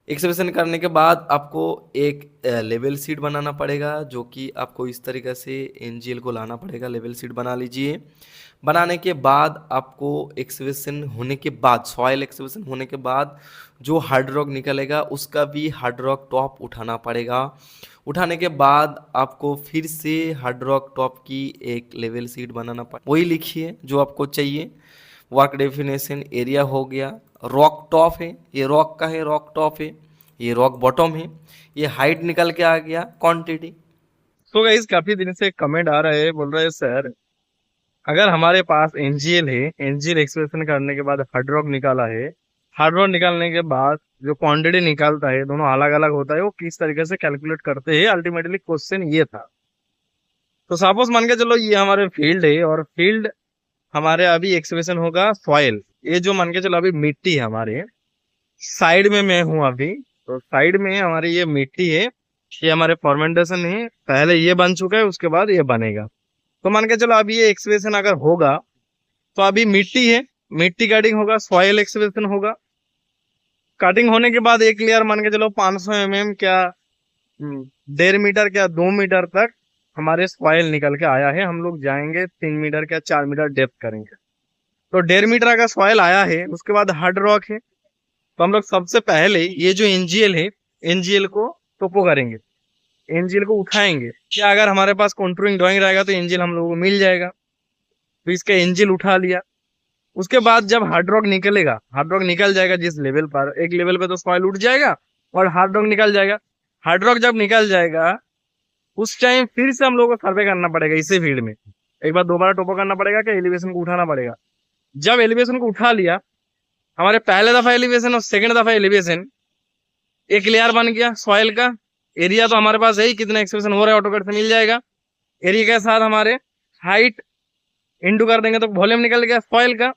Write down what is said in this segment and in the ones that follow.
Excavation करने के बाद आपको एक लेवल शीट बनाना पड़ेगा, जो कि आपको इस तरीक़े से एनजीएल को लाना पड़ेगा। लेवल शीट बना लीजिए। बनाने के बाद आपको एक्सकवेशन होने के बाद, सॉइल एक्सकवेशन होने के बाद जो हार्ड रॉक निकलेगा उसका भी हार्ड रॉक टॉप उठाना पड़ेगा। उठाने के बाद आपको फिर से हार्ड रॉक टॉप की एक लेवल शीट बनाना पड़ेगा। वही लिखिए जो आपको चाहिए। वर्क डेफिनेशन एरिया हो गया, रॉक टॉप है, ये रॉक का है, रॉक टॉप है, ये रॉक बॉटम है, ये हाइट निकल के आ गया, क्वांटिटी। तो गाइस काफी दिन से कमेंट आ रहा है, बोल रहे हैं सर अगर हमारे पास एनजीएल है, एनजीएल एक्सप्रेशन करने के बाद हार्ड रॉक निकाला है, हार्ड रॉक निकालने के बाद जो क्वांटिटी निकालता है दोनों अलग अलग होता है, वो किस तरीके से कैलकुलेट करते हैं। अल्टीमेटली क्वेश्चन ये था। तो सपोज मान के चलो ये हमारे फील्ड है और फील्ड हमारे अभी एक्सप्रेशन होगा सॉइल। ये जो मान के चलो अभी मिट्टी है हमारे साइड में, मैं हूँ अभी तो साइड में हमारी ये मिट्टी है, ये हमारे फॉर्मेंटेशन है, पहले ये बन चुका है उसके बाद ये बनेगा। तो मान के चलो अभी ये एक्सप्रेशन अगर होगा तो अभी मिट्टी है, मिट्टी कटिंग होगा, सॉइल एक्सप्रेशन होगा। कटिंग होने के बाद एक लेयर मान के चलो 500 mm क्या 1.5 मीटर क्या 2 मीटर तक हमारे सॉइल निकल के आया है। हम लोग जाएंगे 3 मीटर क्या 4 मीटर डेप्थ करेंगे। तो 1.5 मीटर का सॉइल आया है, उसके बाद हार्ड रॉक है। तो हम लोग सबसे पहले ये जो एनजीएल है, एनजीएल को टोपो करेंगे, एनजीएल को उठाएंगे। क्या अगर हमारे पास कॉन्टूरिंग ड्राइंग रहेगा तो एनजीएल हम लोगों को मिल जाएगा। तो इसका एनजीएल उठा लिया। उसके बाद जब हार्ड रॉक निकलेगा, हार्ड रॉक निकल जाएगा जिस लेवल पर, एक लेवल पे तो सॉइल उठ जाएगा और हार्ड रॉक निकल जाएगा। हार्ड रॉक जब निकल जाएगा उस टाइम फिर से हम लोगों को सर्वे करना पड़ेगा इसी फील्ड में। एक बार दोबारा टोपो करना पड़ेगा कि एलिवेशन को उठाना पड़ेगा। जब एलिवेशन को उठा लिया, हमारे पहले दफा एलिवेशन और सेकंड दफा एलिवेशन एक लेयर बन गया सॉइल का। एरिया तो हमारे पास है ही, कितना एक्सप्रेशन हो रहा है ऑटोकैड से मिल जाएगा। एरिया के साथ हमारे हाइट इंटू कर देंगे तो वॉल्यूम निकल गया सॉइल का।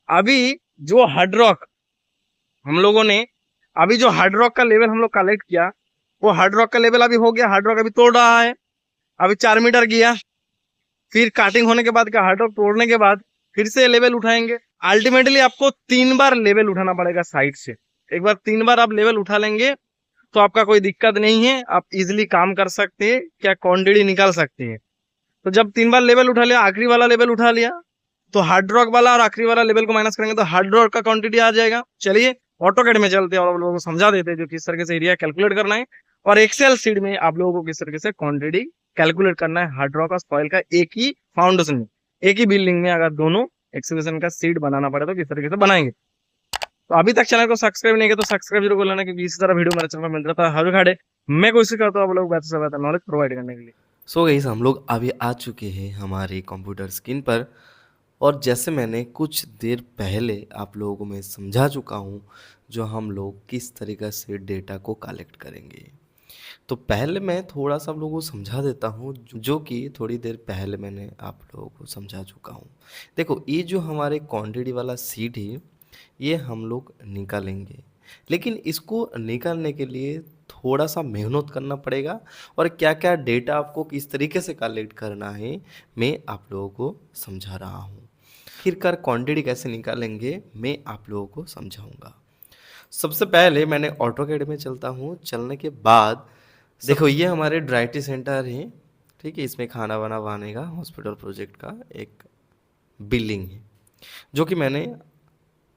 अभी जो हार्ड रॉक हम लोगों ने, अभी जो हार्ड रॉक का लेवल हम लोग कलेक्ट किया, वो हार्ड रॉक का लेवल अभी हो गया। हार्ड रॉक अभी तोड़ रहा है, अभी 4 मीटर गया। फिर काटिंग होने के बाद का हार्ड रॉक तोड़ने के बाद फिर से लेवल उठाएंगे। अल्टीमेटली आपको 3 बार लेवल उठाना पड़ेगा साइड से। एक बार 3 बार आप लेवल उठा लेंगे तो आपका कोई दिक्कत नहीं है, आप इजिली काम कर सकते हैं, क्या क्वांटिटी निकाल सकते हैं। तो जब 3 बार लेवल उठा लिया, आखिरी वाला लेवल उठा लिया, तो हार्ड रॉक वाला और आखिरी वाला लेवल को माइनस करेंगे तो हार्ड रॉक का क्वांटिटी आ जाएगा। चलिए ऑटोकैड में चलते हैं और आप लोगों को समझा देते हैं जो किस तरीके से एरिया कैलकुलेट करना है, और एक्सेल शीट में आप लोगों को किस तरीके से क्वांटिटी कैलकुलेट करना है हार्ड रॉक और सॉइल का एक ही फाउंडेशन में, एक ही बिल्डिंग में। अगर दोनों एक्सकवेशन का सीट बनाना पड़े तो किस तरीके से बनाएंगे। तो अभी तक चैनल को सब्सक्राइब नहीं किया तो सब्सक्राइब जरूर कर लेना, क्योंकि इसी तरह वीडियो मेरे चैनल पर मिलता था हर घाटे। मैं कोशिश करता हूँ आप लोग बेहतर से बेहतर नॉलेज प्रोवाइड करने के लिए। सो गाइस, हम लोग अभी आ चुके हैं हमारे कंप्यूटर स्क्रीन पर। और जैसे मैंने कुछ देर पहले आप लोगों को मैं समझा चुका हूँ, जो हम लोग किस तरीक़े से डेटा को कलेक्ट करेंगे। तो पहले मैं थोड़ा सा आप लोगों को समझा देता हूँ, जो कि थोड़ी देर पहले मैंने आप लोगों को समझा चुका हूँ। देखो, ये जो हमारे क्वांटिटी वाला सीट है, ये हम लोग निकालेंगे, लेकिन इसको निकालने के लिए थोड़ा सा मेहनत करना पड़ेगा। और क्या क्या डेटा आपको किस तरीके से कलेक्ट करना है, मैं आप लोगों को समझा रहा हूँ। आखिरकार क्वांटिटी कैसे निकालेंगे, मैं आप लोगों को समझाऊंगा। सबसे पहले मैंने ऑटोकैड में चलता हूँ। चलने के बाद देखो, ये हमारे ड्राइटी सेंटर है, ठीक है। इसमें खाना वाना बनेगा, हॉस्पिटल प्रोजेक्ट का एक बिल्डिंग है, जो कि मैंने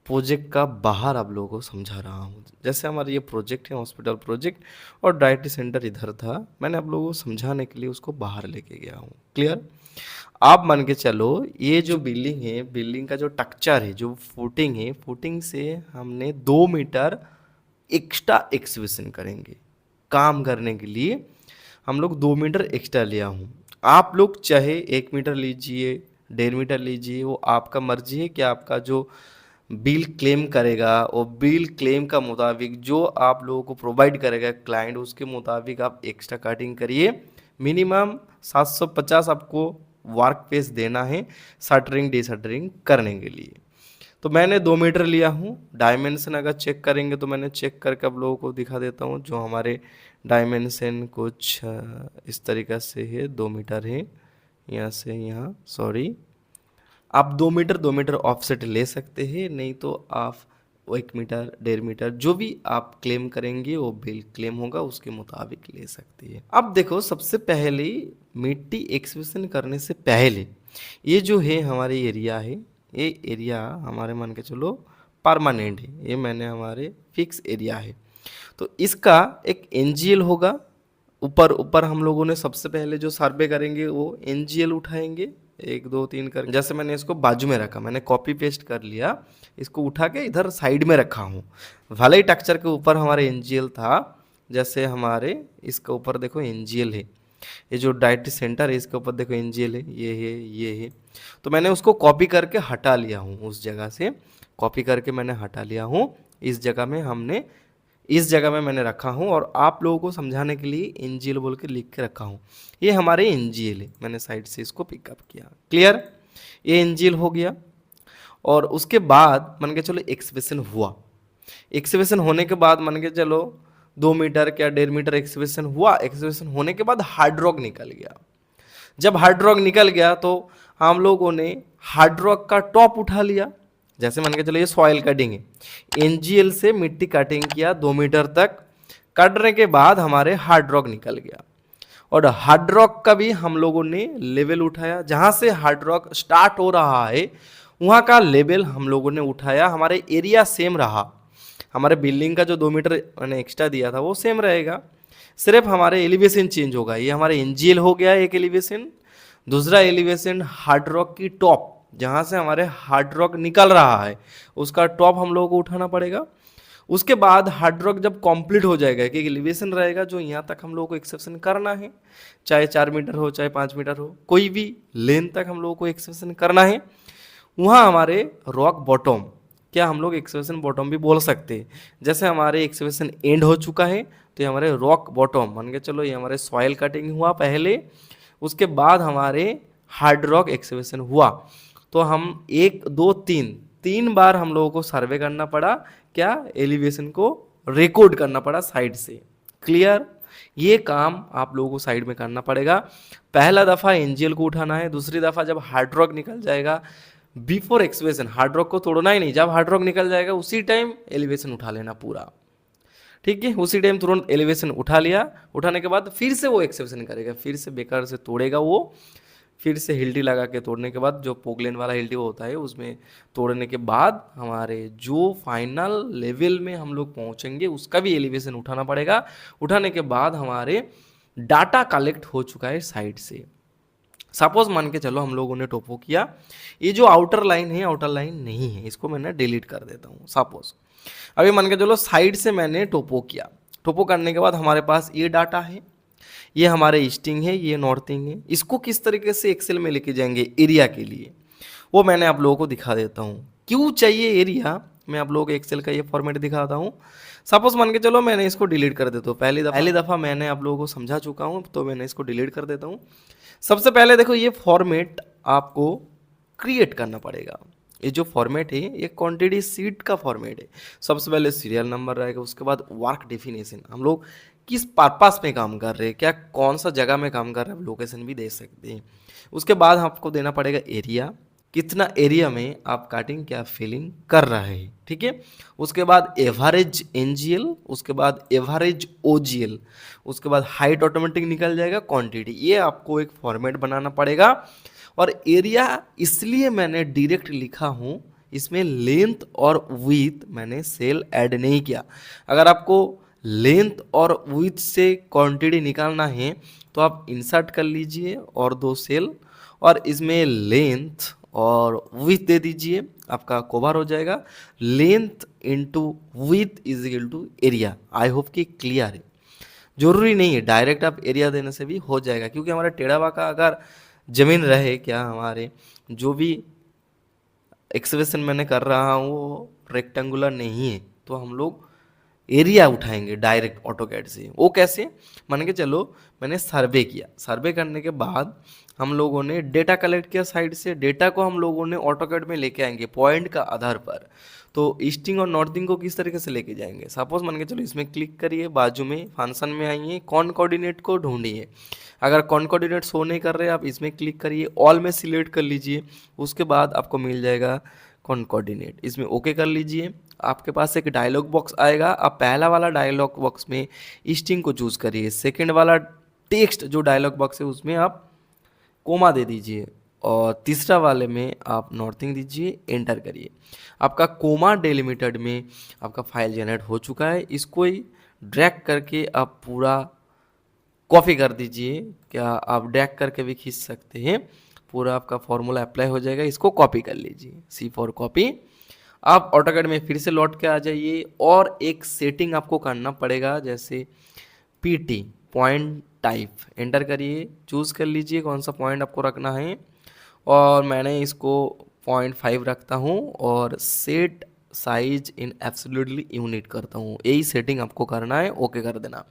प्रोजेक्ट का बाहर आप लोगों को समझा रहा हूँ। जैसे हमारा ये प्रोजेक्ट है हॉस्पिटल प्रोजेक्ट, और डायटी सेंटर इधर था, मैंने आप लोगों को समझाने के लिए उसको बाहर लेके गया हूँ। क्लियर? आप मान के चलो, ये जो बिल्डिंग है, बिल्डिंग का जो स्ट्रक्चर है, जो फुटिंग है, फुटिंग से हमने 2 मीटर एक्स्ट्रा एक्सवेशन करेंगे। काम करने के लिए हम लोग 2 मीटर एक्स्ट्रा लिया हूँ। आप लोग चाहे 1 मीटर लीजिए, 1.5 मीटर लीजिए, वो आपका मर्जी है कि आपका जो बिल क्लेम करेगा, वो बिल क्लेम का मुताबिक जो आप लोगों को प्रोवाइड करेगा क्लाइंट, उसके मुताबिक आप एक्स्ट्रा कटिंग करिए। मिनिमम 750 आपको वर्क पेस देना है शटरिंग डिशटरिंग करने के लिए। तो मैंने 2 मीटर लिया हूँ। डायमेंशन अगर चेक करेंगे तो मैंने चेक करके आप लोगों को दिखा देता हूँ। जो हमारे डायमेंशन कुछ इस तरीक़ा से है, 2 मीटर है, यहाँ से यहाँ, सॉरी, आप 2 मीटर 2 मीटर ऑफसेट ले सकते हैं, नहीं तो आप 1 मीटर 1.5 मीटर जो भी आप क्लेम करेंगे वो बिल क्लेम होगा, उसके मुताबिक ले सकती है। अब देखो सबसे पहले मिट्टी एक्सकवेशन करने से पहले ये जो है हमारे एरिया है, ये एरिया हमारे मान के चलो परमानेंट है, ये मैंने हमारे फिक्स एरिया है। तो इसका एक एनजीएल होगा। ऊपर ऊपर हम लोगों ने सबसे पहले जो सर्वे करेंगे वो एनजीएल उठाएंगे, 1 2 3 कर, जैसे मैंने इसको बाजू में रखा, मैंने कॉपी पेस्ट कर लिया, इसको उठा के इधर साइड में रखा हूँ। भले ही टेक्सचर के ऊपर हमारे एनजीएल था, जैसे हमारे इसके ऊपर देखो एनजीएल है, ये जो डायरेक्ट सेंटर है इसके ऊपर देखो एनजीएल है, ये है ये है। तो मैंने उसको कॉपी करके हटा लिया हूँ, उस जगह से कॉपी करके मैंने हटा लिया हूँ। इस जगह में हमने इस जगह में मैंने रखा हूँ और आप लोगों को समझाने के लिए एनजीएल बोल के लिख के रखा हूँ। ये हमारे एनजीएल है, मैंने साइड से इसको पिकअप किया। क्लियर, ये एनजीएल हो गया। और उसके बाद मान के चलो एक्सकवेशन हुआ। एक्सकवेशन होने के बाद मान के चलो 2 मीटर क्या 1.5 मीटर एक्सकवेशन हुआ। एक्सकवेशन होने के बाद हार्ड रॉक निकल गया। जब हार्ड रॉक निकल गया तो हम लोगों ने हार्ड रॉक का टॉप उठा लिया। जैसे मान के चलो ये सॉइल कटिंग है, एनजीएल से मिट्टी कटिंग किया 2 मीटर तक, काटने के बाद हमारे हार्ड रॉक निकल गया। और हार्ड रॉक का भी हम लोगों ने लेवल उठाया, जहाँ से हार्ड रॉक स्टार्ट हो रहा है वहाँ का लेवल हम लोगों ने उठाया। हमारे एरिया सेम रहा, हमारे बिल्डिंग का जो 2 मीटर मैंने एक्स्ट्रा दिया था वो सेम रहेगा, सिर्फ हमारे एलिवेशन चेंज होगा। ये हमारे एनजीएल हो गया एक एलिवेशन। दूसरा एलिवेशन हार्ड रॉक की टॉप, जहाँ से हमारे हार्ड रॉक निकल रहा है उसका टॉप हम लोगों को उठाना पड़ेगा। उसके बाद हार्ड रॉक जब कंप्लीट हो जाएगा, एक एलिवेशन रहेगा जो यहाँ तक हम लोगों को एक्सेप्शन करना है, चाहे 4 मीटर हो चाहे 5 मीटर हो, कोई भी लेंथ तक हम लोगों को एक्सेप्शन करना है। वहाँ हमारे रॉक बॉटम, क्या हम लोग एक्सकवेशन बॉटम भी बोल सकते हैं। जैसे हमारे एक्सकवेशन एंड हो चुका है तो ये हमारे रॉक बॉटम मान के चलो, ये हमारे सॉइल कटिंग हुआ पहले, उसके बाद हमारे हार्ड रॉक एक्सकवेशन हुआ। तो हम 1 2 3 बार हम लोगों को सर्वे करना पड़ा, क्या एलिवेशन को रिकॉर्ड करना पड़ा साइड से। क्लियर, ये काम आप लोगों को साइड में करना पड़ेगा। पहला दफ़ा एनजीएल को उठाना है, दूसरी दफ़ा जब हार्ड रॉक निकल जाएगा, बिफोर एक्सकवेशन हार्ड रॉक को तोड़ना ही नहीं, जब हार्ड रॉक निकल जाएगा उसी टाइम एलिवेशन उठा लेना पूरा। ठीक है, उसी टाइम तुरंत एलिवेशन उठा लिया। उठाने के बाद फिर से वो एक्सकवेशन करेगा, फिर से बेकार से तोड़ेगा वो, फिर से हिल्टी लगा के तोड़ने के बाद, जो पोगलेन वाला हिल्टी होता है उसमें तोड़ने के बाद हमारे जो फाइनल लेवल में हम लोग पहुंचेंगे उसका भी एलिवेशन उठाना पड़ेगा। उठाने के बाद हमारे डाटा कलेक्ट हो चुका है साइड से। सपोज मान के चलो हम लोगों ने टोपो किया, ये जो आउटर लाइन है आउटर लाइन नहीं है, इसको मैंने डिलीट कर देता हूँ। सपोज अभी मान के चलो साइड से मैंने टोपो किया, टोपो करने के बाद हमारे पास ये डाटा है, ये हमारे ईस्टिंग है, ये नॉर्थिंग है। इसको किस तरीके से एक्सेल में लेके जाएंगे एरिया के लिए, वो मैंने आप लोगों को दिखा देता हूँ। क्यों चाहिए एरिया, मैं आप लोगों को एक्सेल का ये फॉर्मेट दिखाता हूँ। सपोज मान के चलो मैंने इसको डिलीट कर देता हूँ, पहली दफ़ा मैंने आप लोगों को समझा चुका हूँ तो मैंने इसको डिलीट कर देता हूँ। सबसे पहले देखो ये फॉर्मेट आपको क्रिएट करना पड़ेगा। ये जो फॉर्मेट है ये क्वांटिटी सीट का फॉर्मेट है। सबसे पहले सीरियल नंबर रहेगा, उसके बाद वर्क डेफिनेशन, हम लोग किस पर्पस में काम कर रहे हैं, क्या कौन सा जगह में काम कर रहे हैं, लोकेशन भी दे सकते हैं। उसके बाद आपको देना पड़ेगा एरिया, कितना एरिया में आप कटिंग क्या फिलिंग कर रहे हैं। ठीक है, उसके बाद एवरेज एनजीएल, उसके बाद एवरेज ओजीएल, उसके बाद हाइट ऑटोमेटिक निकल जाएगा, क्वांटिटी। ये आपको एक फॉर्मेट बनाना पड़ेगा। और एरिया इसलिए मैंने डायरेक्ट लिखा हूँ, इसमें लेंथ और विड्थ मैंने सेल ऐड नहीं किया। अगर आपको लेंथ और विड्थ से क्वांटिटी निकालना है तो आप इंसर्ट कर लीजिए और 2 सेल, और इसमें लेंथ और विड्थ दे दीजिए, आपका कवर हो जाएगा। Length into width is equal to area. I hope कि क्लियर है। जरूरी नहीं है डायरेक्ट आप एरिया देने से भी हो जाएगा, क्योंकि हमारा टेढ़ा बाका अगर जमीन रहे, क्या हमारे जो भी एक्सकवेशन मैंने कर रहा हूँ वो रेक्टेंगुलर नहीं है, तो हम लोग एरिया उठाएंगे डायरेक्ट ऑटोकैड से। वो कैसे, मान के चलो मैंने सर्वे किया, सर्वे करने के बाद हम लोगों ने डेटा कलेक्ट किया साइड से, डेटा को हम लोगों ने ऑटोकैड में लेके आएंगे पॉइंट का आधार पर। तो ईस्टिंग और नॉर्थिंग को किस तरीके से लेके जाएंगे, सपोज मान के चलो इसमें क्लिक करिए, बाजू में फंक्शन में आइए, कौन कोऑर्डिनेट को ढूंढिए। अगर कौन कोऑर्डिनेट शो नहीं कर रहे आप इसमें क्लिक करिए, ऑल में सिलेक्ट कर लीजिए, उसके बाद आपको मिल जाएगा कौन कोऑर्डिनेट, इसमें ओके कर लीजिए। आपके पास एक डायलॉग बॉक्स आएगा। आप पहला वाला डायलॉग बॉक्स में स्ट्रिंग को चूज़ करिए, सेकंड वाला टेक्स्ट जो डायलॉग बॉक्स है उसमें आप कोमा दे दीजिए, और तीसरा वाले में आप नॉर्थिंग दीजिए, एंटर करिए। आपका कोमा डेलिमिटेड में आपका फाइल जनरेट हो चुका है। इसको ही ड्रैग करके आप पूरा कॉपी कर दीजिए। क्या आप ड्रैग करके भी खींच सकते हैं, पूरा आपका फॉर्मूला अप्लाई हो जाएगा। इसको कॉपी कर लीजिए, सी फॉर कॉपी। आप ऑटोकैड में फिर से लौट के आ जाइए और एक सेटिंग आपको करना पड़ेगा, जैसे पीटी पॉइंट टाइप, एंटर करिए, चूज़ कर लीजिए कौन सा पॉइंट आपको रखना है, और मैंने इसको 0.5 रखता हूँ और set size in absolutely unit करता हूँ। यही सेटिंग आपको करना है, ओके कर देना।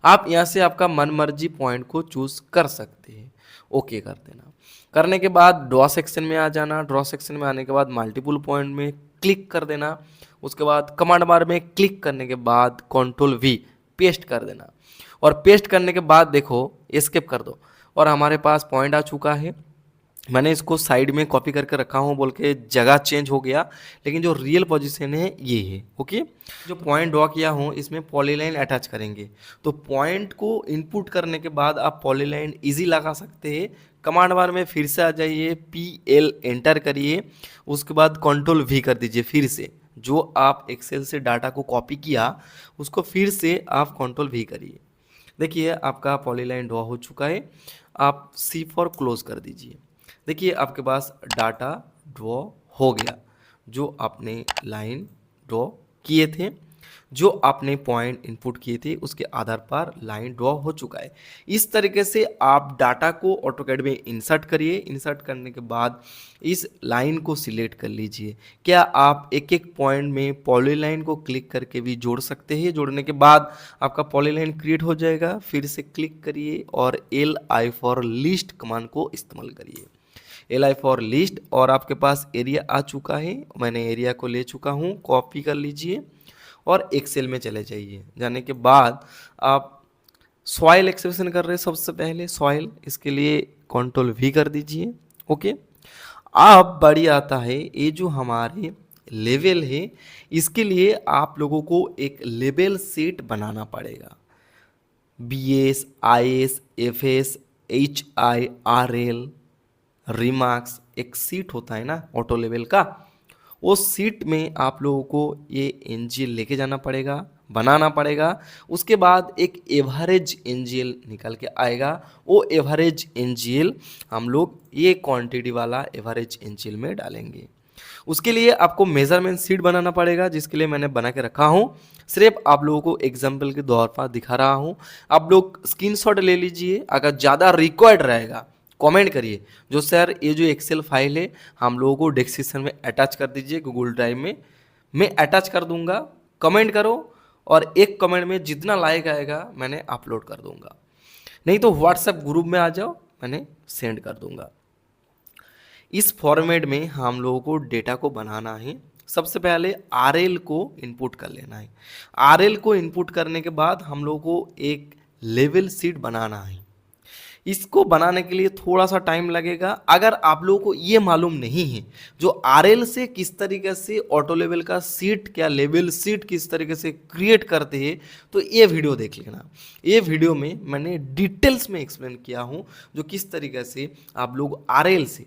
आप यहाँ से आपका मन मर्जी पॉइंट को चूज़ कर सकते हैं, ओके कर देना। करने के बाद ड्रॉ सेक्शन में आ जाना, ड्रॉ सेक्शन में आने के बाद मल्टीपल पॉइंट में क्लिक कर देना। उसके बाद कमांड बार में क्लिक करने के बाद कंट्रोल वी पेस्ट कर देना, और पेस्ट करने के बाद देखो एस्केप कर दो, और हमारे पास पॉइंट आ चुका है। मैंने इसको साइड में कॉपी करके रखा हूँ बोल के जगह चेंज हो गया, लेकिन जो रियल पोजीशन है ये है। ओके, जो पॉइंट ड्रॉ किया हूँ इसमें पॉलीलाइन अटैच करेंगे, तो पॉइंट को इनपुट करने के बाद आप पॉलीलाइन इजी लगा सकते हैं। कमांड बार में फिर से आ जाइए, PL एंटर करिए, उसके बाद कंट्रोल V कर दीजिए। फिर से जो आप एक्सेल से डाटा को कॉपी किया उसको फिर से आप कंट्रोल V करिए। देखिए आपका पॉलीलाइन ड्रॉ हो चुका है। आप C फॉर क्लोज कर दीजिए। देखिए आपके पास डाटा ड्रॉ हो गया, जो आपने लाइन ड्रॉ किए थे, जो आपने पॉइंट इनपुट किए थे उसके आधार पर लाइन ड्रॉ हो चुका है। इस तरीके से आप डाटा को ऑटोकैड में इंसर्ट करिए। इंसर्ट करने के बाद इस लाइन को सिलेक्ट कर लीजिए। क्या आप एक एक पॉइंट में पॉलीलाइन को क्लिक करके भी जोड़ सकते हैं। जोड़ने के बाद आपका पॉलीलाइन क्रिएट हो जाएगा। फिर से क्लिक करिए और LI फॉर लिस्ट कमांड को इस्तेमाल करिए, LI फॉर लिस्ट, और आपके पास एरिया आ चुका है। मैंने एरिया को ले चुका हूँ, कॉपी कर लीजिए और एक्सेल में चले जाइए। जाने के बाद आप सॉइल एक्सप्रेशन कर रहे हैं, सबसे पहले सॉइल, इसके लिए कंट्रोल V कर दीजिए। ओके, अब बड़ी आता है ये जो हमारे लेवल है, इसके लिए आप लोगों को एक लेवल सेट बनाना पड़ेगा। BS, IS, FS, HI, RL, remarks, एक सीट होता है ना ऑटो लेवल का, वो सीट में आप लोगों को ये एनजीएल लेके जाना पड़ेगा, बनाना पड़ेगा। उसके बाद एक एवरेज एनजीएल निकल के आएगा। वो एवरेज एनजीएल हम लोग ये क्वांटिटी वाला एवरेज एनजीएल में डालेंगे। उसके लिए आपको मेजरमेंट शीट बनाना पड़ेगा, जिसके लिए मैंने बना के रखा हूँ। सिर्फ आप लोगों को एग्जाम्पल के तौर पर दिखा रहा हूँ। आप लोग स्क्रीनशॉट ले लीजिए, अगर ज़्यादा रिक्वायर्ड रहेगा कमेंट करिए जो सर ये जो एक्सेल फाइल है हम लोगों को डिस्क्रिप्शन में अटैच कर दीजिए, गूगल ड्राइव में मैं अटैच कर दूंगा। कमेंट करो, और एक कमेंट में जितना लाइक आएगा मैंने अपलोड कर दूंगा, नहीं तो व्हाट्सएप ग्रुप में आ जाओ, मैंने सेंड कर दूंगा। इस फॉर्मेट में हम लोगों को डेटा को बनाना है। सबसे पहले RL को इनपुट कर लेना है। RL को इनपुट करने के बाद हम लोगों को एक लेवल शीट बनाना है। इसको बनाने के लिए थोड़ा सा टाइम लगेगा। अगर आप लोगों को ये मालूम नहीं है जो RL से किस तरीके से ऑटो लेवल का सीट, क्या लेवल सीट किस तरीके से क्रिएट करते हैं, तो ये वीडियो देख लेना। ये वीडियो में मैंने डिटेल्स में एक्सप्लेन किया हूँ जो किस तरीके से आप लोग RL से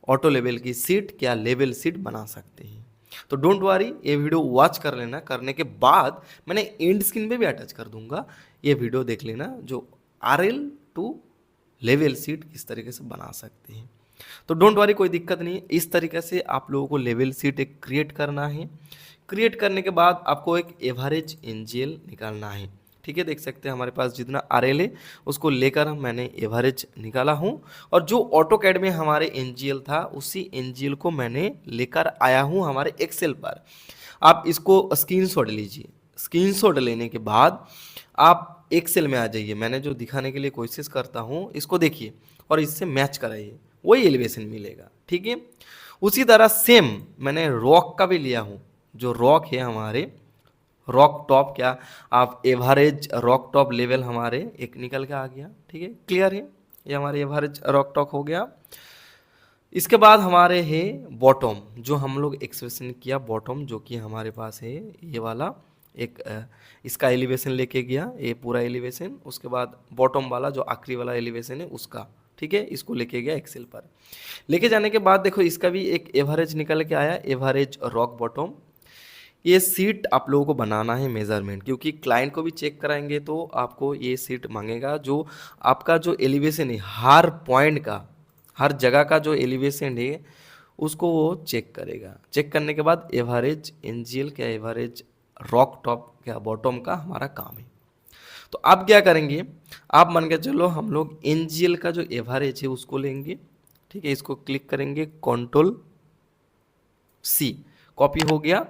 ऑटो लेवल की सीट, क्या लेवल सीट बना सकते हैं। तो डोंट वरी, ये वीडियो वॉच कर लेना। करने के बाद मैंने एंड स्क्रीन पे भी अटैच कर दूंगा, ये वीडियो देख लेना जो RL टू लेवल सीट किस तरीके से बना सकते हैं। तो डोंट वरी, कोई दिक्कत नहीं। इस तरीके से आप लोगों को लेवल सीट एक क्रिएट करना है। क्रिएट करने के बाद आपको एक एवरेज एनजीएल निकालना है। ठीक है, देख सकते हैं हमारे पास जितना RL है उसको लेकर मैंने एवरेज निकाला हूँ, और जो ऑटोकैड में हमारे एनजीएल था उसी एनजीएल को मैंने लेकर आया हूँ हमारे एक्सेल पर। आप इसको स्क्रीनशॉट लीजिए। स्क्रीनशॉट लेने के बाद आप एक्सेल में आ जाइए। मैंने जो दिखाने के लिए कोशिश करता हूँ इसको देखिए और इससे मैच कराइए, वही एलिवेशन मिलेगा। ठीक है, उसी तरह सेम मैंने रॉक का भी लिया हूँ। जो रॉक है हमारे रॉक टॉप, क्या आप एवरेज रॉक टॉप लेवल हमारे एक निकल के आ गया। ठीक है, क्लियर है, ये हमारे एवरेज रॉक टॉप हो गया। इसके बाद हमारे है बॉटम, जो हम लोग एक्सप्रेशन किया बॉटम, जो कि हमारे पास है ये वाला एक इसका एलिवेशन लेके गया, ये पूरा एलिवेशन, उसके बाद बॉटम वाला जो आखिरी वाला एलिवेशन है उसका, ठीक है, इसको लेके गया एक्सेल पर। लेके जाने के बाद देखो इसका भी एक एवरेज निकल के आया, एवरेज रॉक बॉटम। ये सीट आप लोगों को बनाना है मेजरमेंट, क्योंकि क्लाइंट को भी चेक कराएंगे तो आपको ये सीट मांगेगा, जो आपका जो एलिवेशन है हर पॉइंट का, हर जगह का जो एलिवेशन है उसको वो चेक करेगा। चेक करने के बाद एवरेज एनजीएल क्या एवरेज रॉक टॉप क्या बॉटम का हमारा काम है। तो आप क्या करेंगे, आप मान के चलो हम लोग एनजीएल का जो एवरेज है उसको लेंगे, ठीक है, इसको क्लिक करेंगे, कंट्रोल सी, कॉपी हो गया।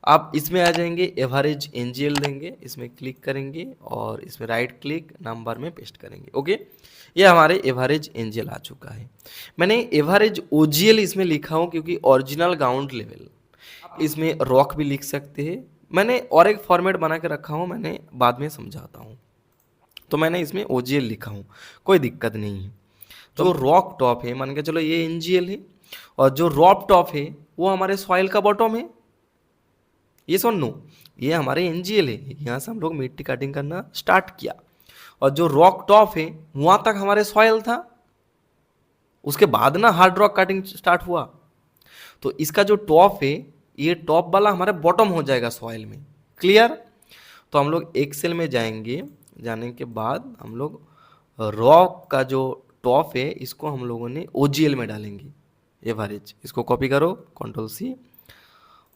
आप इसमें आ जाएंगे, एवरेज एनजीएल देंगे, इसमें क्लिक करेंगे और इसमें राइट क्लिक नंबर में पेस्ट करेंगे। ओके, ये हमारे एवरेज एनजीएल आ चुका है। मैंने एवरेज ओजीएल इसमें लिखा हूँ क्योंकि ओरिजिनल ग्राउंड लेवल, इसमें रॉक भी लिख सकते हैं। मैंने और एक फॉर्मेट बना के रखा हूँ, मैंने बाद में समझाता हूँ। तो मैंने इसमें ओजीएल लिखा हूँ, कोई दिक्कत नहीं है। जो रॉक टॉप है मान के चलो ये एनजीएल है, और जो रॉक टॉप है वो हमारे सॉइल का बॉटम है। ये सुन लो, ये हमारे एनजीएल है, यहाँ से हम लोग मिट्टी कटिंग करना स्टार्ट किया, और जो रॉक टॉप है वहाँ तक हमारे सॉइल था, उसके बाद ना हार्ड रॉक कटिंग स्टार्ट हुआ। तो इसका जो टॉप है ये टॉप वाला हमारे बॉटम हो जाएगा सॉइल में। क्लियर? तो हम लोग एक्सेल में जाएंगे, जाने के बाद हम लोग रॉक का जो टॉप है इसको हम लोगों ने ओजीएल में डालेंगे, एवरेज। इसको कॉपी करो, कंट्रोल सी,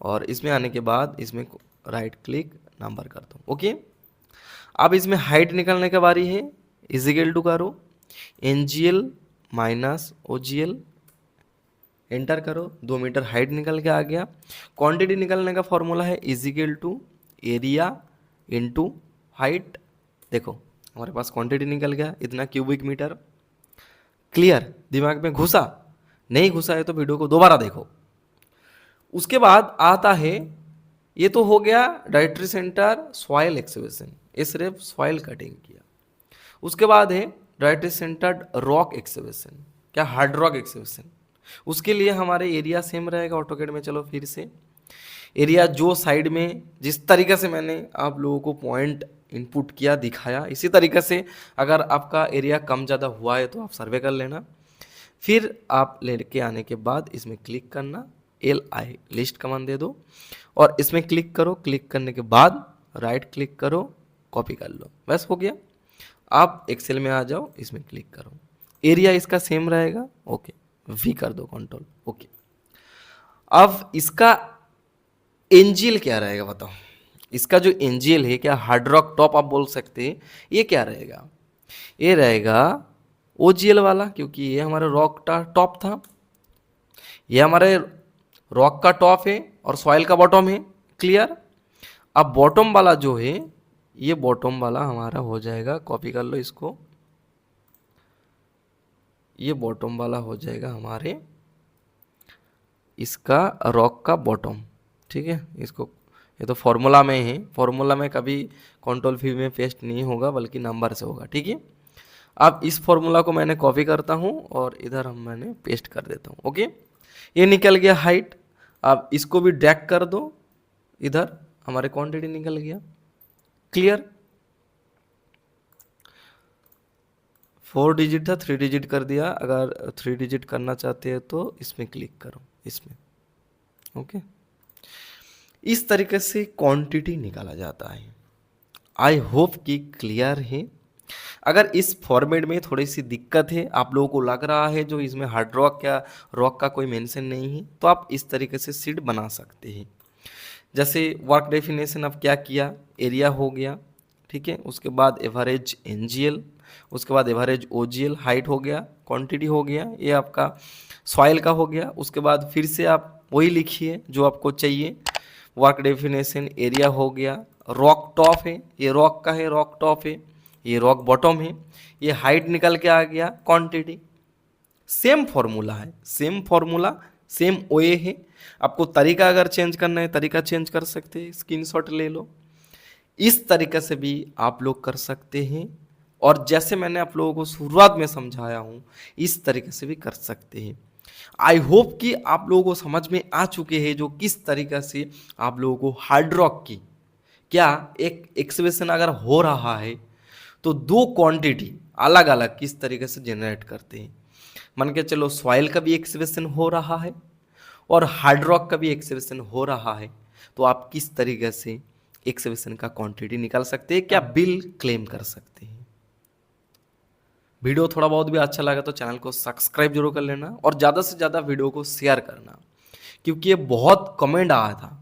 और इसमें आने के बाद इसमें राइट क्लिक नंबर कर दो। ओके, अब इसमें हाइट निकालने की बारी है, इजिकल टू करो एनजीएल माइनस ओजीएल, एंटर करो, 2 मीटर हाइट निकल के आ गया। क्वांटिटी निकालने का फॉर्मूला है is equal to area into height. देखो हमारे पास क्वांटिटी निकल गया इतना क्यूबिक मीटर। क्लियर? दिमाग में घुसा? नहीं घुसा है तो वीडियो को दोबारा देखो। उसके बाद आता है, ये तो हो गया डाइट्री सेंटर सॉइल एक्सकेवेशन, ये सिर्फ सॉइल कटिंग किया। उसके बाद है डाइट्री सेंटर्ड रॉक एक्सकेवेशन, क्या हार्ड रॉक एक्सकेवेशन। उसके लिए हमारे एरिया सेम रहेगा ऑटोकैड में। चलो फिर से एरिया जो साइड में जिस तरीके से मैंने आप लोगों को पॉइंट इनपुट किया दिखाया, इसी तरीके से अगर आपका एरिया कम ज़्यादा हुआ है तो आप सर्वे कर लेना। फिर आप लेके आने के बाद इसमें क्लिक करना, LI लिस्ट कमांड दे दो और इसमें क्लिक करो। क्लिक करने के बाद राइट क्लिक करो, कॉपी कर लो, बस हो गया। आप एक्सेल में आ जाओ, इसमें क्लिक करो, एरिया इसका सेम रहेगा। ओके, V कर दो कंट्रोल। ओके, अब इसका एनजीएल क्या रहेगा बताओ। इसका जो एनजीएल है, क्या हार्ड रॉक टॉप आप बोल सकते हैं, ये क्या रहेगा, ये रहेगा ओजीएल वाला, क्योंकि ये हमारे रॉक का टॉप था, ये हमारे रॉक का टॉप है और सॉइल का बॉटम है। क्लियर? अब बॉटम वाला जो है, ये बॉटम वाला हमारा हो जाएगा, कॉपी कर लो इसको, ये बॉटम वाला हो जाएगा हमारे इसका रॉक का बॉटम। ठीक है, इसको, ये तो फॉर्मूला में है, फॉर्मूला में कभी कंट्रोल V में पेस्ट नहीं होगा बल्कि नंबर से होगा। ठीक है, अब इस फॉर्मूला को मैंने कॉपी करता हूँ और इधर हम मैंने पेस्ट कर देता हूँ। ओके, ये निकल गया हाइट। अब इसको भी ड्रैग कर दो, इधर हमारे क्वांटिटी निकल गया। क्लियर? 4 डिजिट था, 3 डिजिट कर दिया। अगर 3 डिजिट करना चाहते हैं तो इसमें क्लिक करो, इसमें। ओके, इस तरीके से क्वांटिटी निकाला जाता है। आई होप कि क्लियर है। अगर इस फॉर्मेट में थोड़ी सी दिक्कत है, आप लोगों को लग रहा है जो इसमें हार्ड रॉक या रॉक का कोई मेंशन नहीं है, तो आप इस तरीके से सीट बना सकते हैं। जैसे वर्क डेफिनेशन अब क्या किया, एरिया हो गया, ठीक है, उसके बाद एवरेज एनजीएल, उसके बाद एवरेज ओजीएल, हाइट हो गया, क्वांटिटी हो गया, ये आपका सॉइल का हो गया। उसके बाद फिर से आप वही लिखिए जो आपको चाहिए। वर्क डेफिनेशन एरिया हो गया, रॉक टॉप है, ये रॉक का है, रॉक टॉप है, ये रॉक बॉटम है, ये हाइट निकल के आ गया, क्वांटिटी। सेम फॉर्मूला है, सेम फॉर्मूला, सेम ओए है। आपको तरीका अगर चेंज करना है, तरीका चेंज कर सकते हैं, स्क्रीनशॉट ले लो। इस तरीके से भी आप लोग कर सकते हैं, और जैसे मैंने आप लोगों को शुरुआत में समझाया हूँ इस तरीके से भी कर सकते हैं। आई होप कि आप लोगों को समझ में आ चुके हैं जो किस तरीक़े से आप लोगों को हार्ड रॉक की क्या एक एक्सप्रेशन अगर हो रहा है तो दो क्वांटिटी अलग अलग किस तरीके से जनरेट करते हैं। मान के चलो सॉइल का भी एक्सप्रेशन हो रहा है और हार्ड रॉक का भी एक्सप्रेशन हो रहा है, तो आप किस तरीके से एक्सप्रेशन का क्वांटिटी निकाल सकते हैं, क्या बिल क्लेम कर सकते हैं। वीडियो थोड़ा बहुत भी अच्छा लगा तो चैनल को सब्सक्राइब जरूर कर लेना और ज़्यादा से ज़्यादा वीडियो को शेयर करना, क्योंकि ये बहुत कमेंट आया था।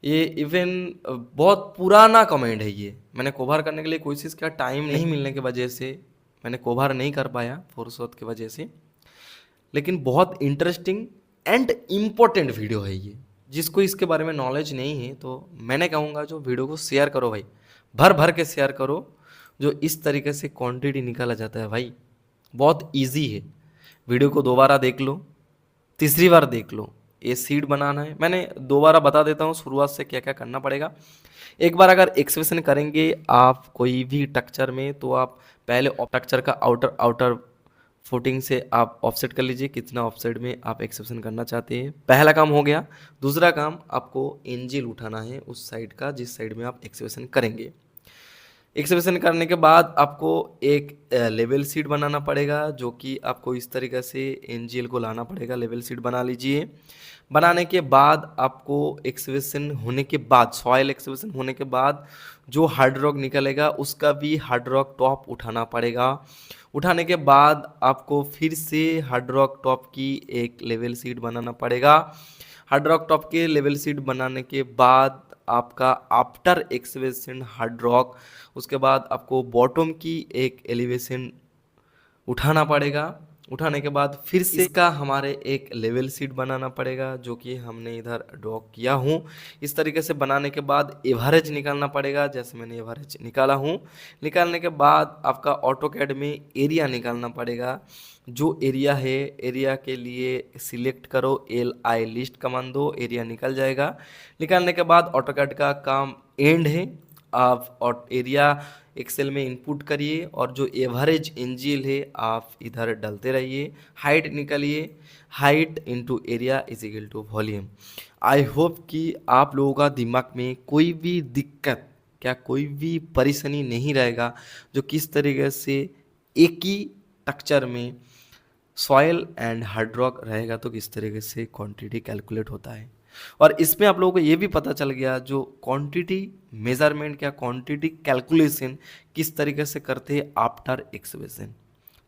ये इवन बहुत पुराना कमेंट है, ये मैंने कवर करने के लिए कोशिश किया, टाइम नहीं मिलने की वजह से मैंने कवर नहीं कर पाया फुर्सत की वजह से। लेकिन बहुत इंटरेस्टिंग एंड इम्पोर्टेंट वीडियो है ये, जिसको इसके बारे में नॉलेज नहीं है तो मैंने कहूँगा जो वीडियो को शेयर करो भाई, भर भर के शेयर करो। जो इस तरीके से क्वांटिटी निकाला जाता है भाई, बहुत इजी है। वीडियो को दोबारा देख लो, तीसरी बार देख लो। ये सीड बनाना है, मैंने दोबारा बता देता हूँ शुरुआत से क्या क्या करना पड़ेगा। एक बार अगर एक्सप्रेशन करेंगे आप कोई भी टेक्सचर में, तो आप पहले टेक्सचर का आउटर आउटर फुटिंग से आप ऑफसेट कर लीजिए कितना ऑफसेट में आप एक्सप्रेशन करना चाहते हैं। पहला काम हो गया। दूसरा काम, आपको एंजिल उठाना है उस साइड का जिस साइड में आप एक्सप्रेशन करेंगे। एक्सप्रेशन करने के बाद आपको एक लेवल शीट बनाना पड़ेगा, जो कि आपको इस तरीके से एनजीएल को लाना पड़ेगा। लेवल शीट बना लीजिए। बनाने के बाद आपको एक्सप्रेशन होने के बाद, सॉइल एक्सप्रेशन होने के बाद जो हार्ड रॉक निकलेगा उसका भी हार्ड रॉक टॉप उठाना पड़ेगा। उठाने के बाद आपको फिर से हार्ड रॉक टॉप की एक लेवल शीट बनाना पड़ेगा। हार्ड रॉक टॉप के लेवल शीट बनाने के बाद आपका आफ्टर एक्सप्रेशन हार्ड रॉक, उसके बाद आपको बॉटम की एक एलिवेशन उठाना पड़ेगा। उठाने के बाद फिर से इसका हमारे एक लेवल शीट बनाना पड़ेगा, जो कि हमने इधर ड्रॉ किया हूँ। इस तरीके से बनाने के बाद एवरेज निकालना पड़ेगा, जैसे मैंने एवरेज निकाला हूँ। निकालने के बाद आपका ऑटोकैड में एरिया निकालना पड़ेगा। जो एरिया है, एरिया के लिए सिलेक्ट करो LI लिस्ट कमांड दो, एरिया निकल जाएगा। निकालने के बाद ऑटोकैड का काम एंड है। आप और एरिया एक्सेल में इनपुट करिए और जो एवरेज एनजीएल है आप इधर डालते रहिए। हाइट निकालिए, height into area is equal to volume. I hope कि आप लोगों का दिमाग में कोई भी दिक्कत, क्या कोई भी परेशानी नहीं रहेगा, जो किस तरीके से एक ही टेक्सचर में सॉइल एंड हार्ड रॉक रहेगा तो किस तरीके से क्वांटिटी कैलकुलेट होता है। और इसमें आप लोगों को ये भी पता चल गया जो क्वांटिटी मेजरमेंट, क्या क्वांटिटी कैलकुलेशन किस तरीके से करते हैं आफ्टर एक्सप्रेशन।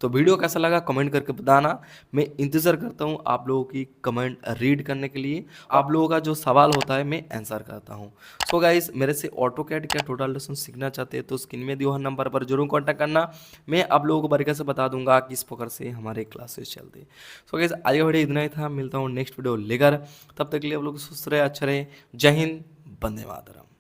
तो वीडियो कैसा लगा कमेंट करके बताना। मैं इंतज़ार करता हूँ आप लोगों की कमेंट रीड करने के लिए। आप लोगों का जो सवाल होता है मैं आंसर करता हूँ। सो गाइस, मेरे से ऑटोकैड क्या टोटल लेसन सीखना चाहते हैं तो स्क्रीन में दिए हुए नंबर पर जरूर कॉन्टैक्ट करना। मैं आप लोगों को बारीकी से बता दूंगा किस प्रकार से हमारे क्लासेस चलते हैं। सो गाइस, आज का वीडियो इतना ही था। मिलता हूँ नेक्स्ट वीडियो लेकर, तब तक के लिए आप लोग सुस्त रहे, अच्छा रहे। जय हिंद, वंदे मातरम।